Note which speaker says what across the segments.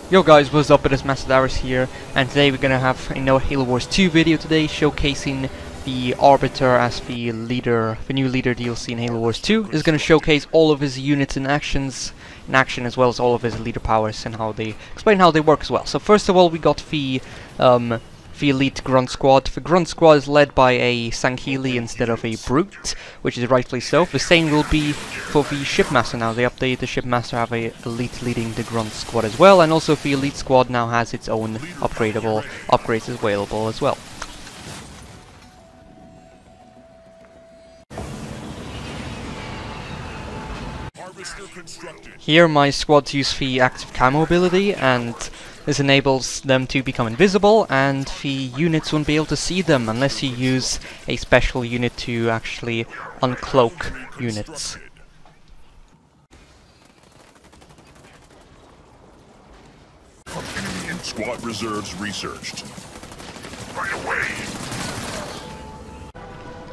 Speaker 1: Yo guys, what's up? It is MasterDavros here, and today we're gonna have another Halo Wars 2 video today, showcasing the Arbiter as the leader, the new leader DLC in Halo Wars 2. Is gonna showcase all of his units in action, as well as all of his leader powers and how they explain how they work as well. So first of all, we got the elite grunt squad. The grunt squad is led by a Sankhili instead of a brute, which is rightfully so. The same will be for the shipmaster now. They updated the shipmaster, have a elite leading the grunt squad as well, and also the elite squad now has its own upgradable upgrades available as well. Here my squads use the active camo ability, and this enables them to become invisible, and the units won't be able to see them unless you use a special unit to actually uncloak units.
Speaker 2: Enemy and squad reserves researched. Right away.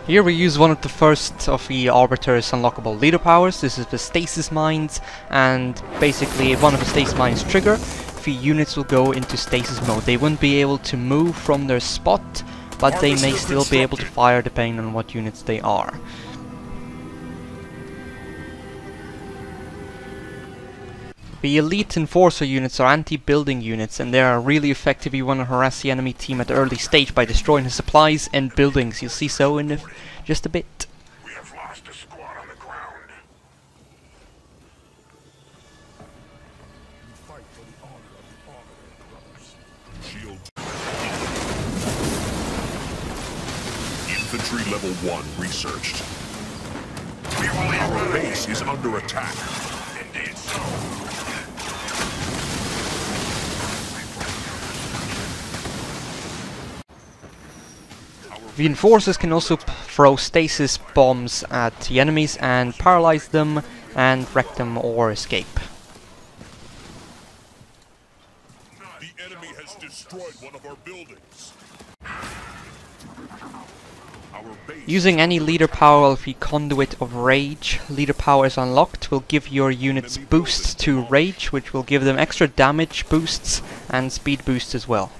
Speaker 1: Here we use one of the first of the Arbiter's unlockable leader powers. This is the Stasis Mind, and basically one of the Stasis Mind's trigger, the units will go into stasis mode. They won't be able to move from their spot, but they may still be able to fire depending on what units they are. The elite enforcer units are anti-building units, and they are really effective if you want to harass the enemy team at the early stage by destroying the supplies and buildings. You'll see so in just a bit.
Speaker 2: We have lost a squad on the ground. You fight for the honor of the Arbiter, brothers. Shield. Infantry level 1 researched. Our base is under attack. Indeed so.
Speaker 1: The enforcers can also throw stasis bombs at the enemies and paralyze them and wreck them or escape.
Speaker 2: The enemy has destroyed one of our buildings.
Speaker 1: Using any leader power of the Conduit of Rage, leader power is unlocked, will give your units boosts to Rage, which will give them extra damage boosts and speed boosts as well.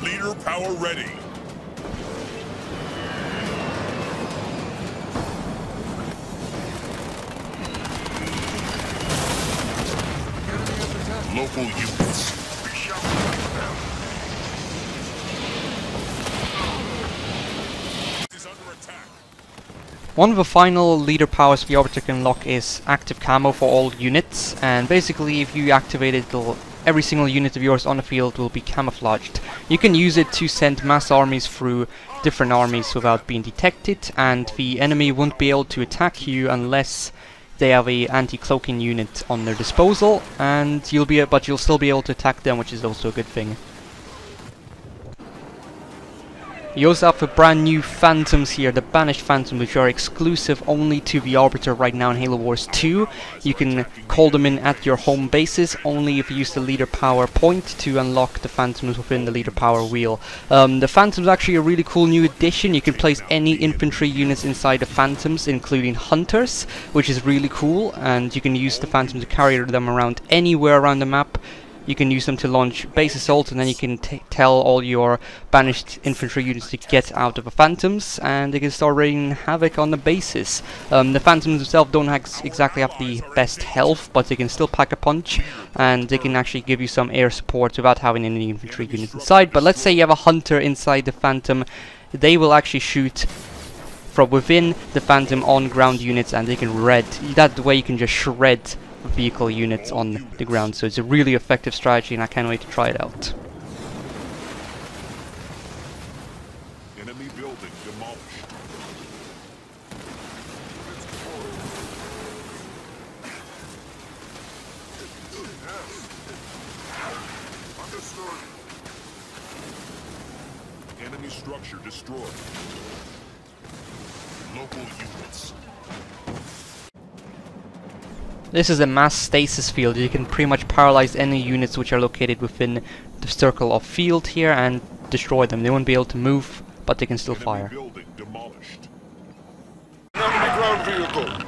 Speaker 2: Leader power ready. Local units. Is under attack.
Speaker 1: One of the final leader powers the Arbiter can unlock is active camo for all units, and basically if you activate it, every single unit of yours on the field will be camouflaged. You can use it to send mass armies through different armies without being detected, and the enemy won't be able to attack you unless they have a anti-cloaking unit on their disposal, and but you'll still be able to attack them, which is also a good thing. You also have the brand new Phantoms here, the Banished Phantoms, which are exclusive only to the Arbiter right now in Halo Wars 2. You can call them in at your home bases, only if you use the leader power point to unlock the Phantoms within the leader power wheel. The Phantoms are actually a really cool new addition. You can place any infantry units inside the Phantoms, including Hunters, which is really cool, and you can use the Phantoms to carry them around anywhere around the map. You can use them to launch base assault, and then you can tell all your banished infantry units to get out of the Phantoms, and they can start wreaking havoc on the bases. The Phantoms themselves don't exactly have the best health, but they can still pack a punch, and they can actually give you some air support without having any infantry units inside. But let's say you have a Hunter inside the Phantom, they will actually shoot from within the Phantom on ground units, and they can that way you can just shred vehicle units on the ground. So it's a really effective strategy, and I can't wait to try it out.
Speaker 2: Enemy building demolished. Understood. Enemy structure destroyed. Local units.
Speaker 1: This is a mass stasis field. You can pretty much paralyze any units which are located within the circle of field here and destroy them. They won't be able to move, but they can still fire.
Speaker 2: Building demolished.
Speaker 3: Enemy ground vehicle.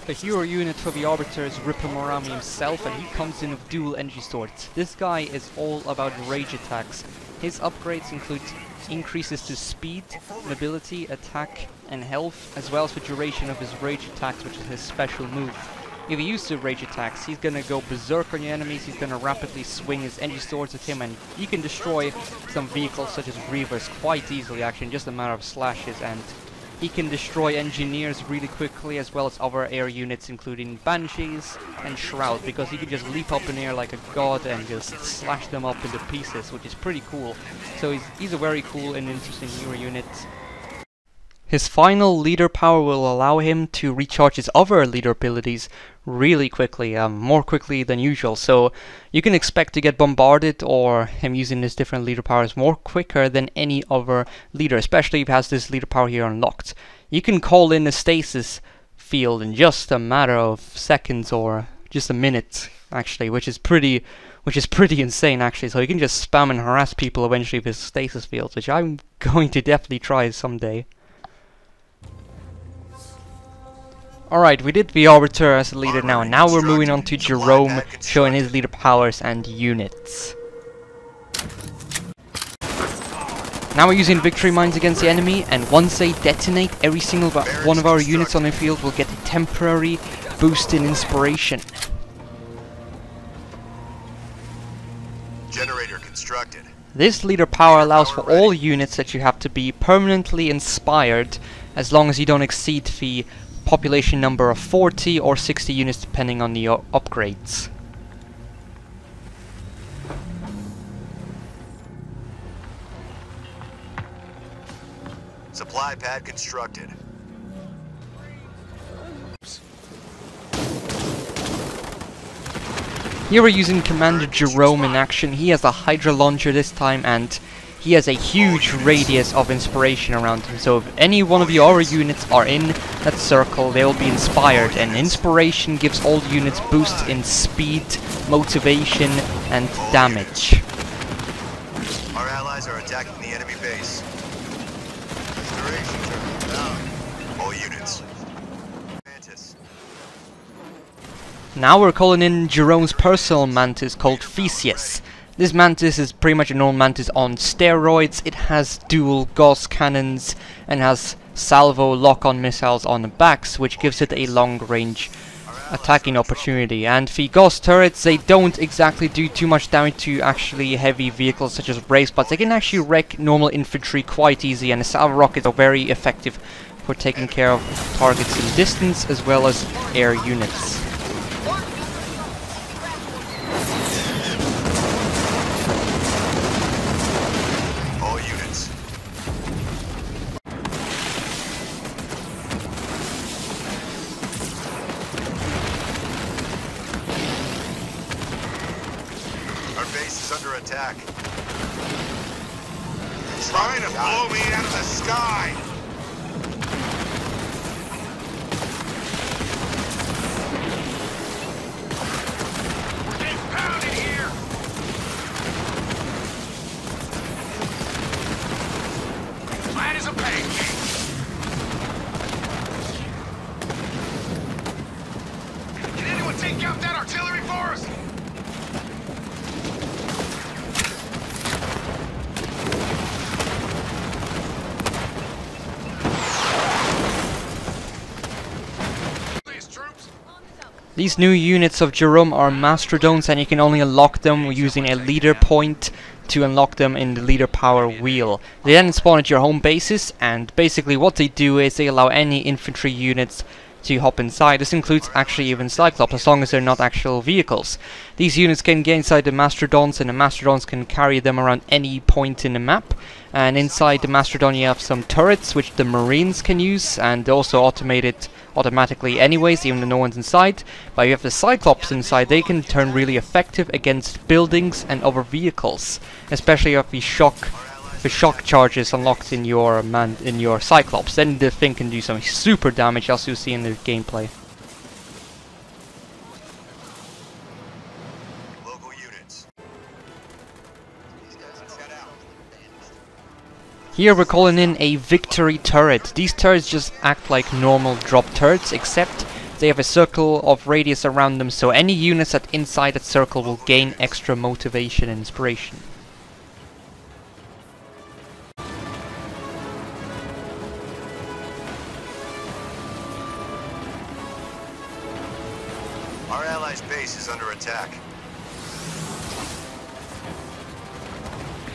Speaker 1: The hero unit for the Arbiter is Ripper Morami himself, and he comes in with dual energy swords. This guy is all about rage attacks. His upgrades include increases to speed, mobility, attack and health, as well as the duration of his rage attacks, which is his special move. If he uses rage attacks, he's gonna go berserk on your enemies, he's gonna rapidly swing his energy swords at him, and he can destroy some vehicles such as Reavers quite easily, actually, in just a matter of slashes, and he can destroy engineers really quickly, as well as other air units including Banshees and Shroud, because he can just leap up in air like a god and just slash them up into pieces, which is pretty cool. So he's a very cool and interesting hero unit. His final leader power will allow him to recharge his other leader abilities really quickly, more quickly than usual. So you can expect to get bombarded or him using his different leader powers more quicker than any other leader, especially if he has this leader power here unlocked. You can call in a stasis field in just a matter of seconds or just a minute, actually, which is pretty insane, actually. So you can just spam and harass people eventually with his stasis fields, which I'm going to definitely try someday. Alright, we did the Arbiter as a leader now, and now we're moving on to Jerome, showing his leader powers and units. Now we're using victory mines against the enemy, and once they detonate, every single one of our units on the field will get a temporary boost in inspiration.
Speaker 3: Generator constructed.
Speaker 1: This leader power allows for all units that you have to be permanently inspired, as long as you don't exceed the population number of 40 or 60 units depending on the upgrades.
Speaker 3: Supply pad constructed.
Speaker 1: Here we're using Commander Jerome in action. He has a Hydra launcher this time, and he has a huge radius of inspiration around him, so if any one of your units are in that circle, they will be inspired, and inspiration gives all units boosts in speed, motivation, and damage.
Speaker 3: Our allies are attacking the enemy base. Inspiration turret down. All units. Mantis.
Speaker 1: Now we're calling in Jerome's personal Mantis called Theseus. This Mantis is pretty much a normal Mantis on steroids. It has dual Gauss cannons and has salvo lock-on missiles on the backs, which gives it a long-range attacking opportunity. And the Gauss turrets, they don't exactly do too much damage to actually heavy vehicles such as race, but they can actually wreck normal infantry quite easy, and the salvo rockets are very effective for taking care of targets in distance as well as air units.
Speaker 3: Under attack. Trying to blow me out of the sky. We're getting pounded here. Flat as a pancake. Can anyone take out that artillery for us?
Speaker 1: These new units of Jerome are mastodons, and you can only unlock them using a leader point to unlock them in the leader power wheel. They then spawn at your home bases, and basically what they do is they allow any infantry units to hop inside. This includes actually even Cyclops, as long as they're not actual vehicles. These units can get inside the mastodons, and the mastodons can carry them around any point in the map. And inside the mastodon you have some turrets which the marines can use, and also automated automatically anyways, even though no one's inside. But you have the Cyclops inside. They can turn really effective against buildings and other vehicles, especially if the shock charges unlocked in your Cyclops. Then the thing can do some super damage, as you'll see in the gameplay.
Speaker 3: Local units.
Speaker 1: Here we're calling in a victory turret. These turrets just act like normal drop turrets, except They have a circle of radius around them, so any units that inside that circle will gain extra motivation and inspiration.
Speaker 4: Our allies' base is under attack.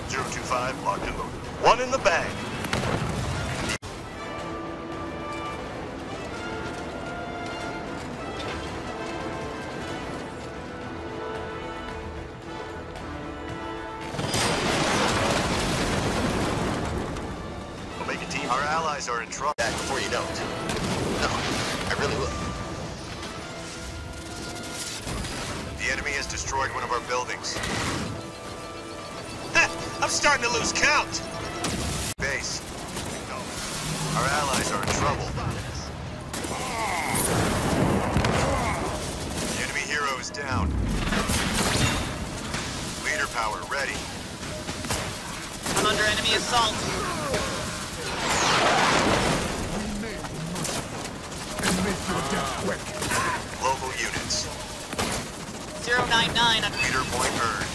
Speaker 4: 025 locked and loaded. One in the bag. Our allies are in trouble. Back before you don't. No, I really will. The enemy has destroyed one of our buildings. I'm starting to lose count. Base. No. Our allies are in trouble. The enemy hero is down. Leader power ready.
Speaker 5: I'm under enemy assault.
Speaker 4: Local units.
Speaker 5: 099 on
Speaker 4: Leader point earned.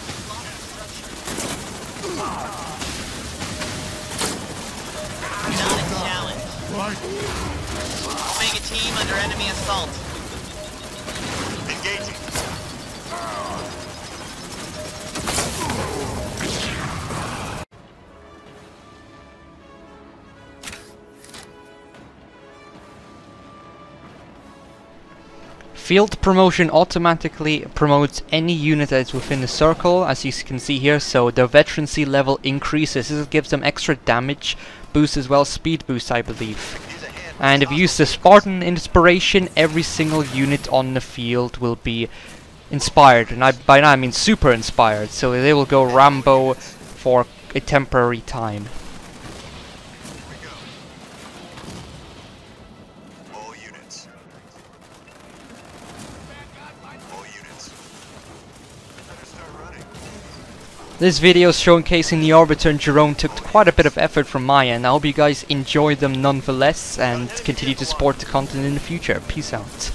Speaker 5: not a challenge. Omega team under enemy assault.
Speaker 4: Engaging.
Speaker 1: Field promotion automatically promotes any unit that is within the circle, as you can see here, so their veterancy level increases. This gives them extra damage boost as well, speed boost I believe. And if you use the Spartan Inspiration, every single unit on the field will be inspired, and by now I mean super inspired, so they will go Rambo for a temporary time. This video is showcasing the Arbiter and Jerome. Took quite a bit of effort from my end. I hope you guys enjoyed them nonetheless and continue to support the content in the future. Peace out.